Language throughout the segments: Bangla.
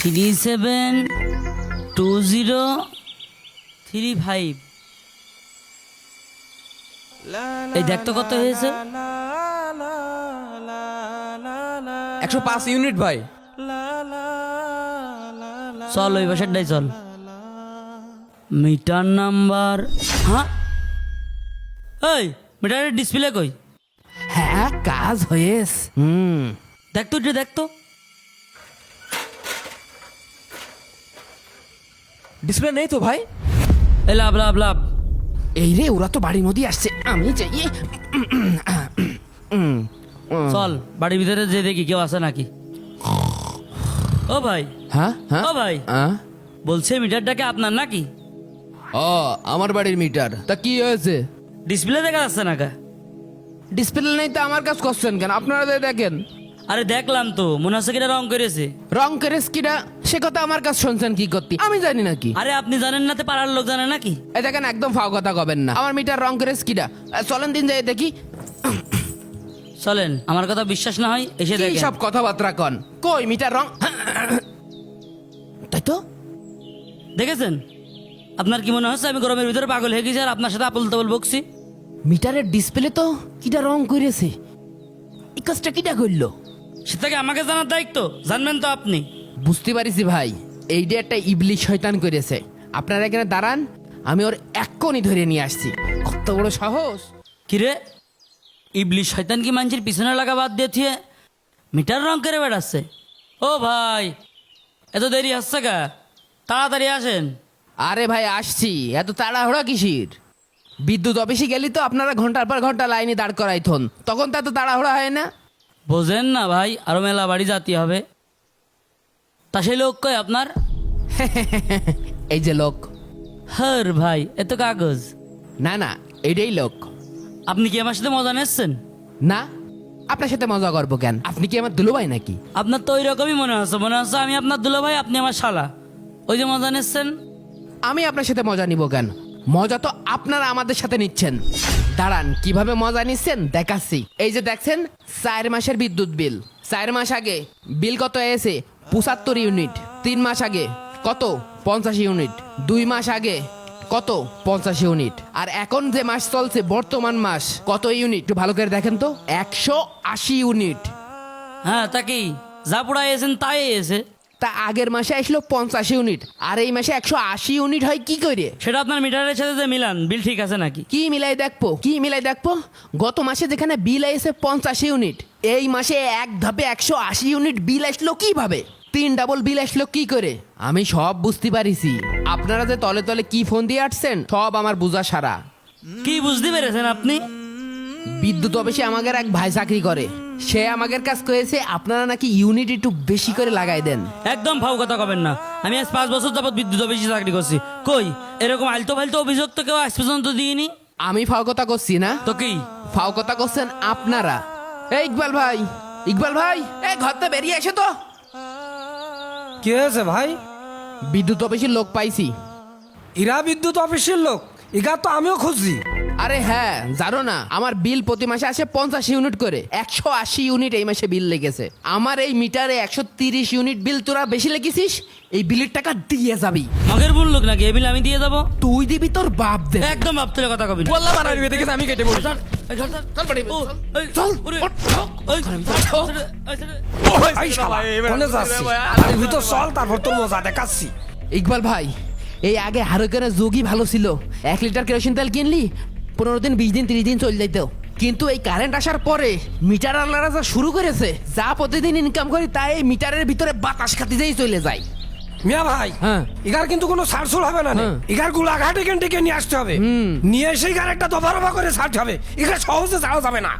372035। এই দেখ তো কত হয়েছে। 105 ইউনিট ভাই। চল ওই বাসারটাই চল। মিটার নাম্বার, হ্যাঁ এই মিটারের ডিসপ্লে কই? হ্যাঁ কাজ হয়েছে। দেখ তো এটা দেখ তো। ডিসপ্লে নেই তো ভাই। এই লাভ লাভ লাভ। এই রে ওরা তো বাড়ির মধ্যেই আসছে, আমি যাই। চল বাড়ির ভিতরে যে দেখি কেউ আছে নাকি। ও ভাই, হ্যাঁ হ্যাঁ ও ভাই, বলছে মিটারটাকে আপনার নাকি? ও আমার বাড়ির মিটার, তা কি হয়েছে? ডিসপ্লে দেখা যাচ্ছে না কা? ডিসপ্লে নেই তো আমার কাজ করছেন কেন? আপনারা তো দেখেন। আরে দেখলাম তো, মনে হচ্ছে কিনা রং করেছে। রং করেস কিনা সে কথা আমার কাজ শুনছেন কি করতে, আমি জানি নাকি? আরে আপনি জানেন না তো পাড়ার লোক জানে নাকি? এই দেখেন একদম ফাও কথা কবেন না, আমার মিটার রং করেস কিনা। চলেন দিন যাই দেখি। চলেন, আমার কথা বিশ্বাস না হয় এসে কি দেখেন। সব কথাবার্তা কন, কই মিটার রং? তাই তো। দেখেছেন? আপনার কি মনে হচ্ছে আমি গরমের ভিতরে পাগল হয়ে গেছি আর আপনার সাথে আপল তাবল বকছি? মিটারের ডিসপ্লে তো কিটা রং করেছে, এই কাজটা কিটা করলো? সেটাকে আমাকে জানার দায়িত্ব, জানবেন তো আপনি। বুঝতে পারিছি ভাই, এইটা একটা ইবলিশ শয়তান করেছে। আপনারা এখানে দাঁড়ান, আমি ওর এক্ষুনি ধরে নিয়ে আসছি। কত বড় সাহস! কিরে, ইবলিশ শয়তান কি মানুষের পিছনে লাগা বাদ দিয়ে থিয়ে মিটার রং করে বেড়াচ্ছে? ও ভাই, এত দেরি হচ্ছে কা? তাড়াতাড়ি আসেন। আরে ভাই আসছি, এত তাড়াহুড়া কিসির? বিদ্যুৎ অফিসে গেলি তো আপনারা ঘন্টার পর ঘন্টা লাইনে দাঁড় করাইথন, তখন তো এত তাড়াহুড়া হয় না। বোঝেন না ভাই, আরো মেলা বাড়ি যেতে হবে। তা সেই লোক কই আপনার? এই যে লোক। হর ভাই, এত কাগজ। না না, এইটাই লোক। আপনি কি আমার সাথে মজা নিচ্ছেন? না, আপনার সাথে মজা করবো কেন? আপনি কি আমার দুলুভাই নাকি? আপনার তো ওই রকমই মনে হচ্ছে আমি আপনার দুলো ভাই, আপনি আমার শালা। ওই যে মজা নিচ্ছেন। আমি আপনার সাথে মজা নিব কেন? মজা তো আপনারা আমাদের সাথে নিচ্ছেন। দাঁড়ান, কিভাবে মজা নিচ্ছেন দেখাচ্ছি। এই যে দেখছেন 4 মাসের বিদ্যুৎ বিল। 4 মাস আগে বিল কত এসে? 75 ইউনিট। 3 মাস আগে কত? 50 ইউনিট। 2 মাস আগে কত? 50 ইউনিট। আর এখন যে মাস চলছে বর্তমান মাস, কত ইউনিট একটু ভালো করে দেখেন তো? 180 ইউনিট। হ্যাঁ, তা কি যা পড়া এসেন তাই এসে? তা আগের মাসে আসলো 50 ইউনিট, আর এই মাসে 180 ইউনিট হয় কি করে? সেটা আপনার মিটারের সাথে যে মিলান, বিল ঠিক আছে নাকি? কি মিলাই দেখবো, কি মিলাই দেখবো? গত মাসে যেখানে বিল এসে 50 ইউনিট, এই মাসে এক ধাপে 180 ইউনিট বিল আসলো কিভাবে? 3 ডাবল বিল আসলো কি করে? আমি সব বুঝতে পারিছি। আপনারা যে তলে তলে কি ফোন দিয়ে আসছেন সব আমার বুঝা সারা। কি বুঝতে পেরেছেন আপনি? বিদ্যুৎ অফিসে আমাদের এক ভাই চাকরি করে, সে আমাদের কাজ করেছে আপনারা নাকি ইউনিট একটু বেশি করে লাগাই দেন। একদম ফাউ কথা কবেন না। আমি আজ 5 বছর যাবত বিদ্যুৎ অফিসে চাকরি করছি। কই এরকম আলতো ফালতো অভিযোগ তো কেউ আজ পর্যন্ত দিইনি। আমি ফাও কথা করছি না তো কি? ফাও কথা করছেন আপনারা। এই ইকবাল ভাই, ইকবাল ভাই, এই ঘর থেকে বেরিয়ে এসে তো। কি হয়েছে ভাই? বিদ্যুৎ অফিসের লোক পাইছি। ইরা বিদ্যুৎ অফিসের লোক? ইগা তো আমিও খুঁজছি। আরে হ্যাঁ, জানো না আমার বিল প্রতি মাসে আসে 50 ইউনিট করে। 180 ইউনিট এই মাসে বিল লেগেছে। আমার এই মিটারে 130 ইউনিট বিল তোরা বেশি লেগেছিস, এই বিলের টাকা দিয়ে যাবি। মগের বুন লোক নাকি? এ বিল আমি দিয়ে যাবো? তুই দিবি, তোর বাপ দে। একদম ভাবতে কথা কবি না। বললাম আর আরবি দেখে আমি কেটে পড়ি। চল ভাই শালা, কোনে যাচ্ছি? আরে ভিতর চল, তারপর তোর মজা দেখাচ্ছি। ইকবাল ভাই, এই আগে হারকের যোগই ভালো ছিল। 1 লিটার কেরোসিন তেল কিনলি 15 দিন 20 দিন 30 দিন চলে যাইত। কিন্তু এই কারেন্ট আসার পরে মিটার আলাদা যা শুরু করেছে, যা প্রতিদিন ইনকাম করি তাই এই মিটারের ভিতরে বাতাস খাতি যেই চলে যায়। মিয়া ভাই, হ্যাঁ। ইগার কিন্তু কোনো ছাড়ছুল হবে না। হ্যাঁ। ইগার গুলা ঘাটে কেটে নিয়ে আসতে হবে। নিয়ে এসে ইগার একটা দফা রফা করে ছাড়তে হবে। ইগার সহজে যাওয়া যাবে না।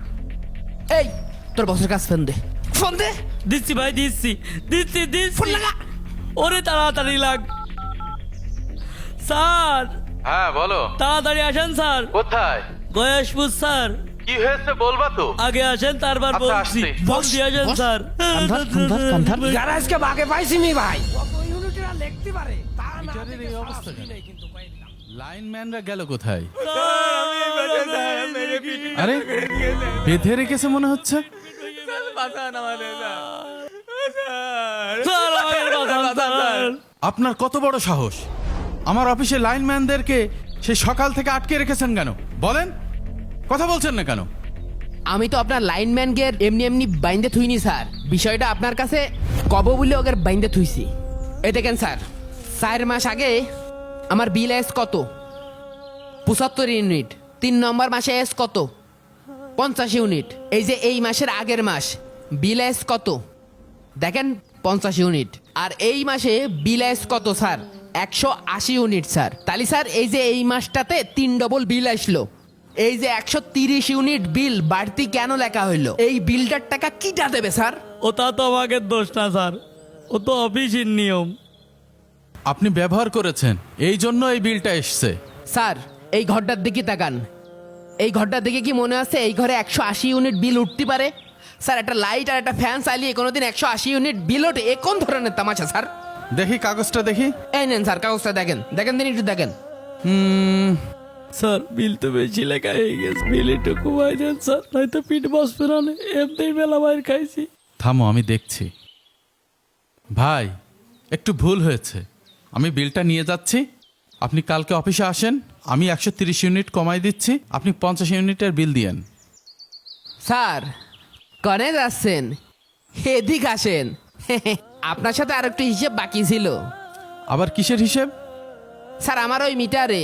এই তোর বসের কাছে ফোন দে, ফোন দে। দিচ্ছি ভাই, দিচ্ছি দিচ্ছি দিচ্ছি। ফোন লাগা। ওরে তাড়াতাড়ি লাগ। স্যার, হ্যাঁ বলো। তাড়াতাড়ি আসেন স্যার। কোথায়? গয়েশপুর স্যার। কি হয়েছে বলবা তো? আগে আসেন, তারপর আচ্ছা, বলছি। আসছি। বল দিয়ে আসেন বস। স্যার। কান্ধার। ইগার আজকে বাগে পাইছি নি ভাই। লিখতে পারে লাইনম্যানরা গেল কোথায়? আরে বেঁধে রেখেছে মনে হচ্ছে। স্যার আমাকে বাঁচান, স্যার। আপনার কত বড় সাহস আমার অফিসে লাইনম্যানদেরকে সে সকাল থেকে আটকে রেখেছেন কেন বলেন, কথা বলছেন না কেন? আমি তো আপনার লাইনম্যান গের এমনি এমনি বাইন্দে থুইনি স্যার, বিষয়টা আপনার কাছে কব বলে ওকে বাইন্দে থুইছি। এই দেখেন স্যার, 4 মাস আগে আমার বিল এস কত? 75 ইউনিট। 3 নম্বর মাসে এস কত? 50 ইউনিট। এই যে এই মাসের আগের মাস বিল এস কত? দেখেন 50 ইউনিট। আর এই মাসে বিল এস কত স্যার? 180 unit sir. তাহলে স্যার এই যে এই মাসটাতে 3 ডবল বিল আসলো। এই যে 130 ইউনিট বিল বাড়তি কেন লেখা হইলো? এই বিলটার টাকা কিটা দেবে স্যার? ওটা তো আমাকে দোষ না স্যার, ও তো অফিসের নিয়ম। আপনি ব্যবহার করেছেন এই জন্য এই বিলটা এসছে। স্যার এই ঘরটার দিকে তাকান, এই ঘরটার দিকে কি মনে আছে এই ঘরে 180 ইউনিট বিল উঠতে পারে? স্যার একটা লাইট আর একটা ফ্যান চালিয়ে কোনোদিন 180 ইউনিট বিল ওঠে? এ কোন ধরনের তামাশা স্যার? দেখি কাগজটা দেখি। এই নেন স্যার কাগজটা দেখেন, দেখেন দিন একটু দেখেন। স্যার বিল তো বেশি লেখা হয়ে গেছে, বিল একটু কমাই দেন স্যার, নয়তো পিঠ বসবে না, এমনি বেলা বাইর খাইছি। থামো আমি দেখছি। ভাই একটু ভুল হয়েছে, আমি বিলটা নিয়ে যাচ্ছি, আপনি কালকে অফিসে আসেন, আমি 130 ইউনিট কমাই দিচ্ছি, আপনি 50 ইউনিটের বিল দিয়েন। স্যার কনে যাচ্ছেন? এদিক আসেন। আপনার সাথে আর একটু হিসেব বাকি ছিল। আবার কিসের হিসেব? স্যার আমার ওই মিটারে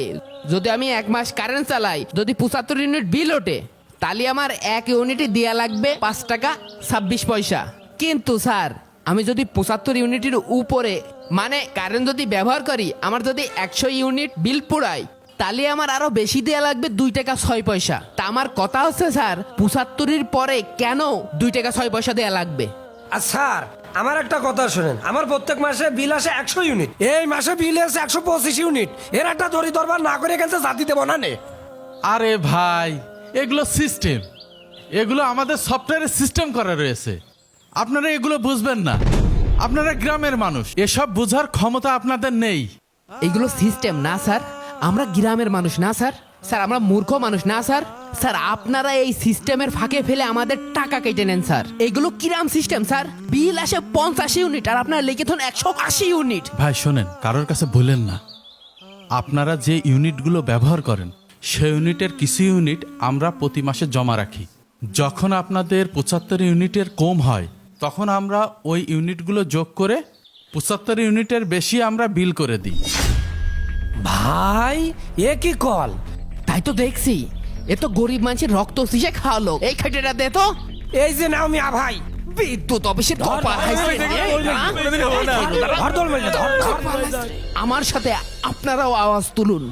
যদি আমি 1 মাস কারেন্ট চালাই, যদি 75 ইউনিট বিল ওঠে, তাহলে আমার 1 ইউনিটে দেয়া লাগবে 5 টাকা 26 পয়সা। কিন্তু স্যার আমি যদি 75 ইউনিটের উপরে মানে কারেন্ট যদি ব্যবহার করি, আমার যদি 100 ইউনিট বিল পোড়াই, তাহলে আমার আরো বেশি দেয়া লাগবে 2 টাকা 6 পয়সা। তা আমার কথা হচ্ছে স্যার 75-এর পরে কেন 2 টাকা 6 পয়সা দেয়া লাগবে? আর স্যার আমার একটা কথা শোনেন, আমার প্রত্যেক মাসে বিল আসে 100 ইউনিট, এই মাসে বিল আসে 125 ইউনিট। এর একটা দড়ি দরবার না করে এখানে জাতি দেবো না নে। আরে ভাই এগুলো সিস্টেম, এগুলো আমাদের সফটওয়্যারের সিস্টেম করা রয়েছে, আপনারা এগুলো বুঝবেন না, আপনারা গ্রামের মানুষ, এসব বোঝার ক্ষমতা আপনাদের নেই। এগুলো সিস্টেম না স্যার, আমরা গ্রামের মানুষ না স্যার, স্যার আমরা মূর্খ মানুষ না স্যার। স্যার আপনারা এই সিস্টেমের ফাঁকে ফেলে আমাদের টাকা কেটে নেন স্যার। এগুলো কিরাম সিস্টেম স্যার? বিল আসে 50 ইউনিট আর আপনারা লিখে থন 180 ইউনিট। ভাই শোনেন, কারোর কাছে বলেন না, আপনারা যে ইউনিটগুলো ব্যবহার করেন সেই ইউনিটের কিছু ইউনিট আমরা প্রতি মাসে জমা রাখি, যখন আপনাদের 75 ইউনিটের কম হয় তখন আমরা ওই ইউনিটগুলো যোগ করে 75 ইউনিটের বেশি আমরা বিল করে দিই। ভাই এ কি কল? তাই তো দেখছি, এ তো গরিব মানুষের রক্ত শিশে খাওয়ালো। এই খাইটেটা দে তো। এই যে নাও মিয়া ভাই, বিদ্যুৎ অফিসের কপাল হাইছে। ধর দোল মেরে ধর। আমার সাথে আপনারাও আওয়াজ তুলুন।